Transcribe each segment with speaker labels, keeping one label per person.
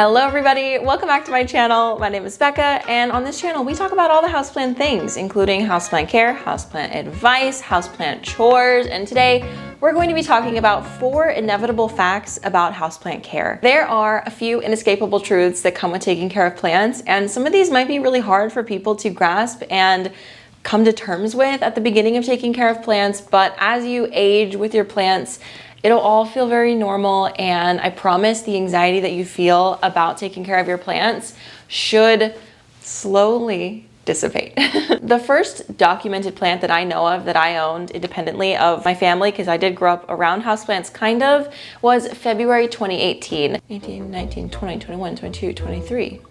Speaker 1: Hello everybody, welcome back to my channel. My name is Becca, and on this channel we talk about all the houseplant things, including houseplant care, houseplant advice, houseplant chores, and today we're going to be talking about 4 inevitable facts about houseplant care. There are a few inescapable truths that come with taking care of plants, and some of these might be really hard for people to grasp and come to terms with at the beginning of taking care of plants, but as you age with your plants, it'll all feel very normal, and I promise the anxiety that you feel about taking care of your plants should slowly dissipate. The first documented plant that I know of that I owned independently of my family, because I did grow up around houseplants kind of, was February 2018. 18, 19, 20, 21, 22, 23,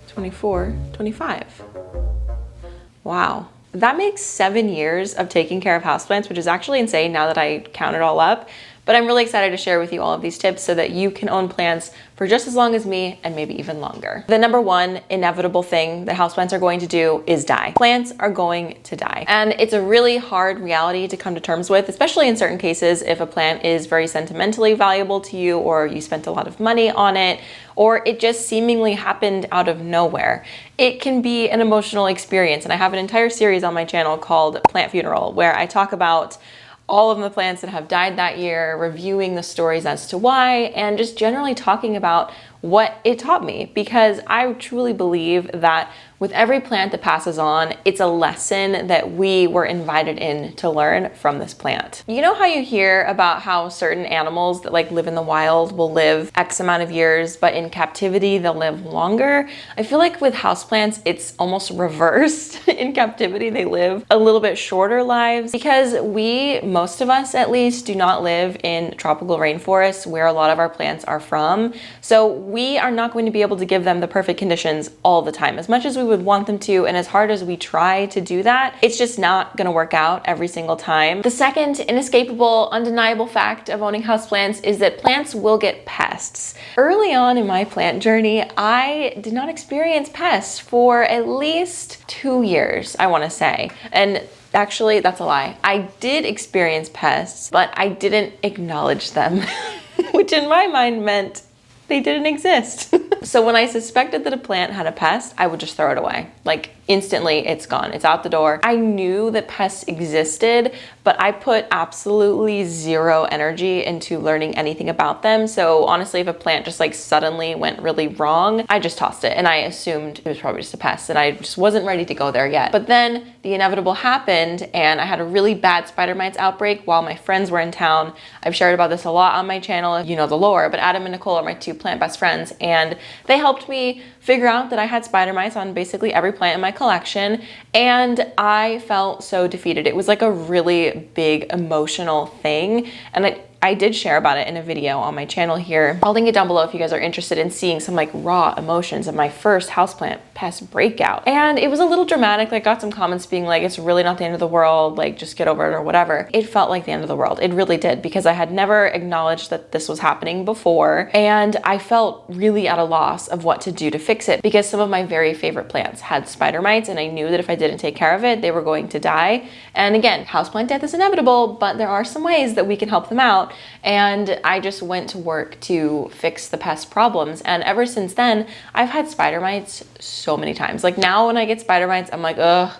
Speaker 1: 24, 25. Wow. That makes 7 years of taking care of houseplants, which is actually insane now that I count it all up. But I'm really excited to share with you all of these tips so that you can own plants for just as long as me and maybe even longer. The number one inevitable thing that houseplants are going to do is die. Plants are going to die. And it's a really hard reality to come to terms with, especially in certain cases if a plant is very sentimentally valuable to you, or you spent a lot of money on it, or it just seemingly happened out of nowhere. It can be an emotional experience, and I have an entire series on my channel called Plant Funeral, where I talk about all of the plants that have died that year, reviewing the stories as to why, and just generally talking about what it taught me, because I truly believe that with every plant that passes on, it's a lesson that we were invited in to learn from this plant. You know how you hear about how certain animals that live in the wild will live X amount of years, but in captivity they'll live longer? I feel like with houseplants, it's almost reversed. In captivity, they live a little bit shorter lives because most of us at least, do not live in tropical rainforests where a lot of our plants are from. So we are not going to be able to give them the perfect conditions all the time. As much as we would want them to, and as hard as we try to do that, it's just not gonna work out every single time. The second inescapable, undeniable fact of owning houseplants is that plants will get pests. Early on in my plant journey, I did not experience pests for at least 2 years, I wanna say. And actually, that's a lie. I did experience pests, but I didn't acknowledge them, which in my mind meant they didn't exist. So when I suspected that a plant had a pest, I would just throw it away. Instantly, it's gone, it's out the door. I knew that pests existed, but I put absolutely zero energy into learning anything about them. So honestly, if a plant just suddenly went really wrong, I just tossed it, and I assumed it was probably just a pest, and I just wasn't ready to go there yet. But then the inevitable happened, and I had a really bad spider mites outbreak while my friends were in town. I've shared about this a lot on my channel, if you know the lore, but Adam and Nicole are my 2 plant best friends, and they helped me figure out that I had spider mites on basically every plant in my collection, and I felt so defeated. It was a really big emotional thing, and I did share about it in a video on my channel here. I'll link it down below if you guys are interested in seeing some raw emotions of my first houseplant pest breakout. And it was a little dramatic. I got some comments being it's really not the end of the world, just get over it or whatever. It felt like the end of the world. It really did, because I had never acknowledged that this was happening before, and I felt really at a loss of what to do to fix it, because some of my very favorite plants had spider mites, and I knew that if I didn't take care of it, they were going to die. And again, houseplant death is inevitable, but there are some ways that we can help them out. And I just went to work to fix the pest problems. And ever since then, I've had spider mites so many times. Now when I get spider mites, I'm ugh,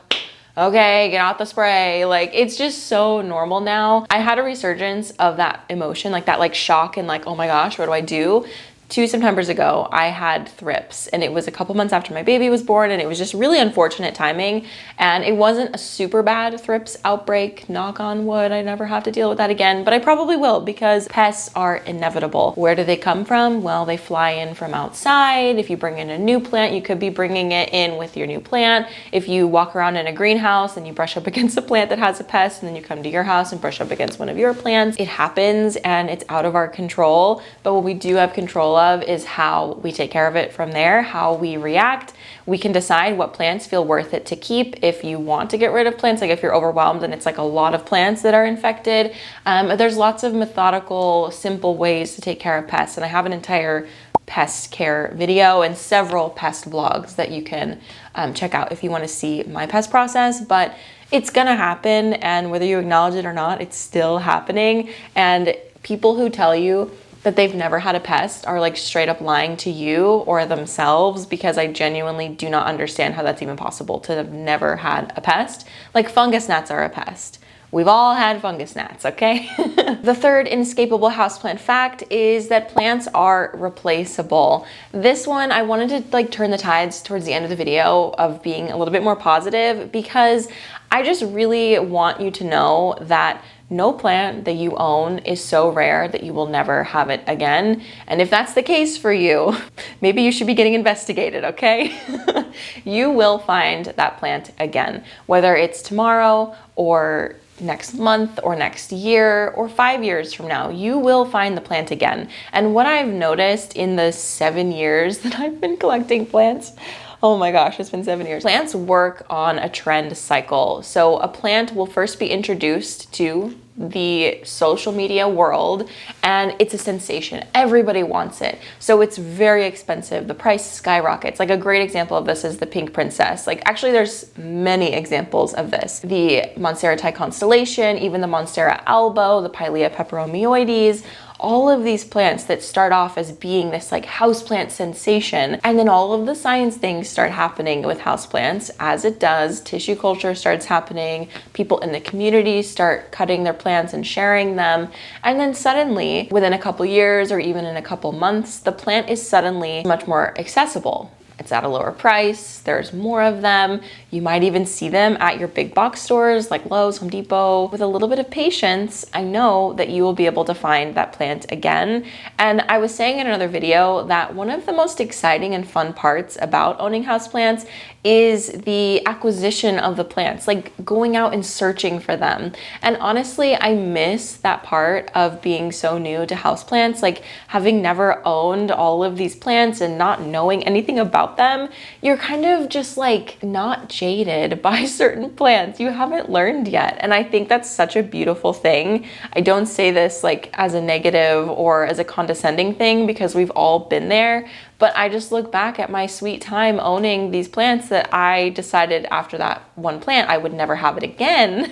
Speaker 1: okay, get out the spray. It's just so normal now. I had a resurgence of that emotion, that shock and oh my gosh, what do I do? 2 Septembers ago, I had thrips, and it was a couple months after my baby was born, and it was just really unfortunate timing. And it wasn't a super bad thrips outbreak, knock on wood, I never have to deal with that again, but I probably will, because pests are inevitable. Where do they come from? Well, they fly in from outside. If you bring in a new plant, you could be bringing it in with your new plant. If you walk around in a greenhouse and you brush up against a plant that has a pest, and then you come to your house and brush up against one of your plants, it happens, and it's out of our control. But what we do have control of is how we take care of it from there, how we react. We can decide what plants feel worth it to keep if you want to get rid of plants, if you're overwhelmed and it's a lot of plants that are infected. There's lots of methodical, simple ways to take care of pests, and I have an entire pest care video and several pest vlogs that you can check out if you want to see my pest process. But it's gonna happen, and whether you acknowledge it or not, it's still happening. And people who tell you that they've never had a pest are like straight up lying to you or themselves, because I genuinely do not understand how that's even possible to have never had a pest. Like fungus gnats are a pest. We've all had fungus gnats, okay? The third inescapable houseplant fact is that plants are replaceable. This one, I wanted to like turn the tides towards the end of the video of being a little bit more positive, because I just really want you to know that no plant that you own is so rare that you will never have it again. And if that's the case for you, maybe you should be getting investigated, okay? You will find that plant again, whether it's tomorrow or next month or next year or 5 years from now, you will find the plant again. And what I've noticed in the 7 years that I've been collecting plants, oh my gosh, it's been 7 years. Plants work on a trend cycle. So a plant will first be introduced to the social media world and it's a sensation. Everybody wants it. So it's very expensive. The price skyrockets. Like a great example of this is the pink princess. Like actually there's many examples of this. The Monstera constellation, even the Monstera albo, the Pilea peperomioides, all of these plants that start off as being this like houseplant sensation, and then all of the science things start happening with houseplants. As it does, tissue culture starts happening, people in the community start cutting their plants and sharing them, and then suddenly, within a couple years or even in a couple months, the plant is suddenly much more accessible. It's at a lower price, there's more of them. You might even see them at your big box stores like Lowe's, Home Depot. With a little bit of patience, I know that you will be able to find that plant again. And I was saying in another video that one of the most exciting and fun parts about owning houseplants is the acquisition of the plants, like going out and searching for them. And honestly, I miss that part of being so new to houseplants, like having never owned all of these plants and not knowing anything about them. You're kind of just like not jaded by certain plants. You haven't learned yet. And I think that's such a beautiful thing. I don't say this like as a negative or as a condescending thing, because we've all been there. But I just look back at my sweet time owning these plants that I decided after that one plant I would never have it again.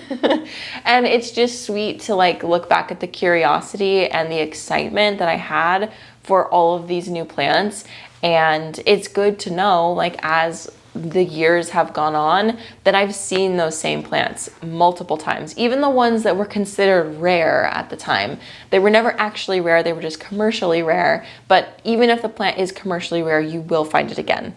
Speaker 1: And it's just sweet to like look back at the curiosity and the excitement that I had for all of these new plants. And it's good to know, like, as the years have gone on, that I've seen those same plants multiple times. Even the ones that were considered rare at the time, they were never actually rare, they were just commercially rare. But even if the plant is commercially rare, you will find it again.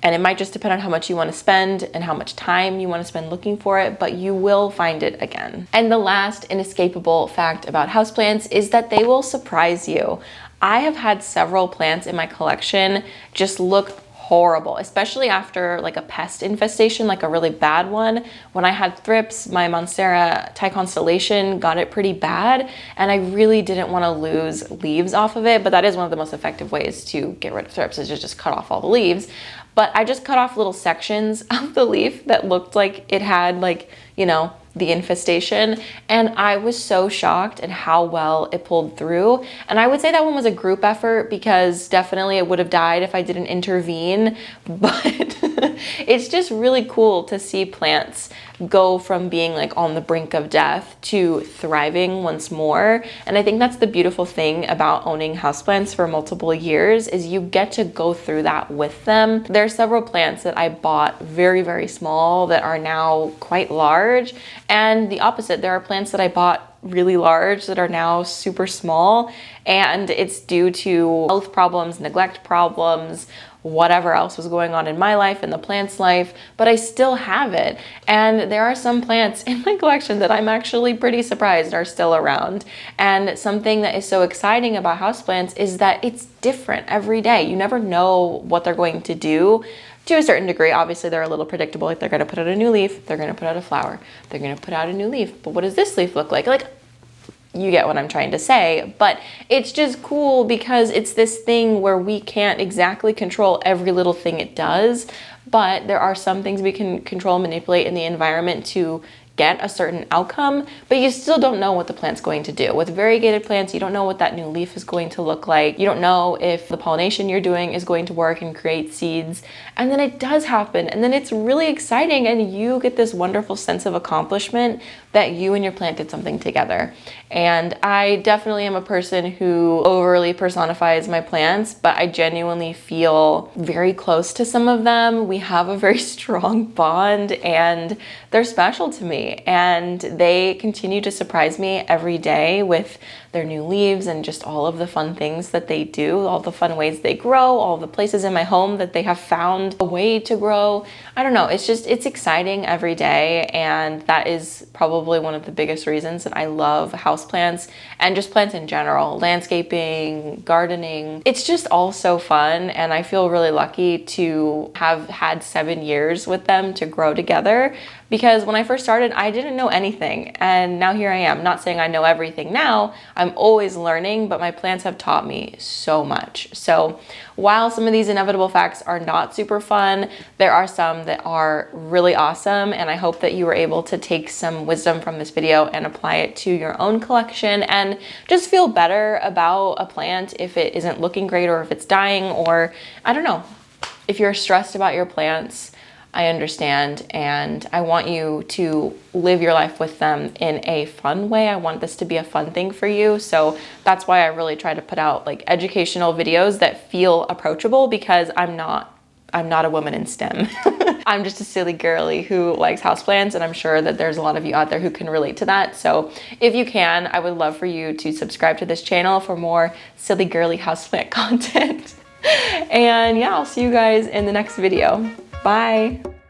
Speaker 1: And it might just depend on how much you want to spend and how much time you want to spend looking for it, but you will find it again. And the last inescapable fact about houseplants is that they will surprise you. I have had several plants in my collection just look horrible, especially after like a pest infestation, like a really bad one. When I had thrips, my Monstera constellation got it pretty bad, and I really didn't want to lose leaves off of it, but that is one of the most effective ways to get rid of thrips, is just cut off all the leaves. But I just cut off little sections of the leaf that looked like it had, like, you know, the infestation, and I was so shocked at how well it pulled through. And I would say that one was a group effort, because definitely it would have died if I didn't intervene. But it's just really cool to see plants go from being like on the brink of death to thriving once more. And I think that's the beautiful thing about owning houseplants for multiple years, is you get to go through that with them. There are several plants that I bought very, very small that are now quite large. And the opposite, there are plants that I bought really large that are now super small, and it's due to health problems, neglect problems, whatever else was going on in my life and the plant's life, but I still have it. And there are some plants in my collection that I'm actually pretty surprised are still around. And something that is so exciting about houseplants is that it's different every day. You never know what they're going to do. To a certain degree, obviously they're a little predictable. Like, they're gonna put out a new leaf, they're gonna put out a flower, they're gonna put out a new leaf. But what does this leaf look like? Like, you get what I'm trying to say. But it's just cool because it's this thing where we can't exactly control every little thing it does, but there are some things we can control and manipulate in the environment to get a certain outcome, but you still don't know what the plant's going to do. With variegated plants, you don't know what that new leaf is going to look like. You don't know if the pollination you're doing is going to work and create seeds. And then it does happen. And then it's really exciting, and you get this wonderful sense of accomplishment that you and your plant did something together. And I definitely am a person who overly personifies my plants, but I genuinely feel very close to some of them. We have a very strong bond, and they're special to me. And they continue to surprise me every day with their new leaves and just all of the fun things that they do, all the fun ways they grow, all the places in my home that they have found a way to grow. I don't know, it's exciting every day, and that is probably one of the biggest reasons that I love houseplants and just plants in general, landscaping, gardening. It's just all so fun, and I feel really lucky to have had 7 years with them to grow together, because when I first started, I didn't know anything, and now here I am. Not saying I know everything now, I'm always learning, but my plants have taught me so much. So while some of these inevitable facts are not super fun, there are some that are really awesome, and I hope that you were able to take some wisdom from this video and apply it to your own collection and just feel better about a plant if it isn't looking great, or if it's dying, or I don't know. If you're stressed about your plants, I understand, and I want you to live your life with them in a fun way. I want this to be a fun thing for you. So that's why I really try to put out like educational videos that feel approachable, because I'm not a woman in STEM. I'm just a silly girly who likes houseplants, and I'm sure that there's a lot of you out there who can relate to that. So if you can, I would love for you to subscribe to this channel for more silly girly houseplant content. And yeah, I'll see you guys in the next video. Bye.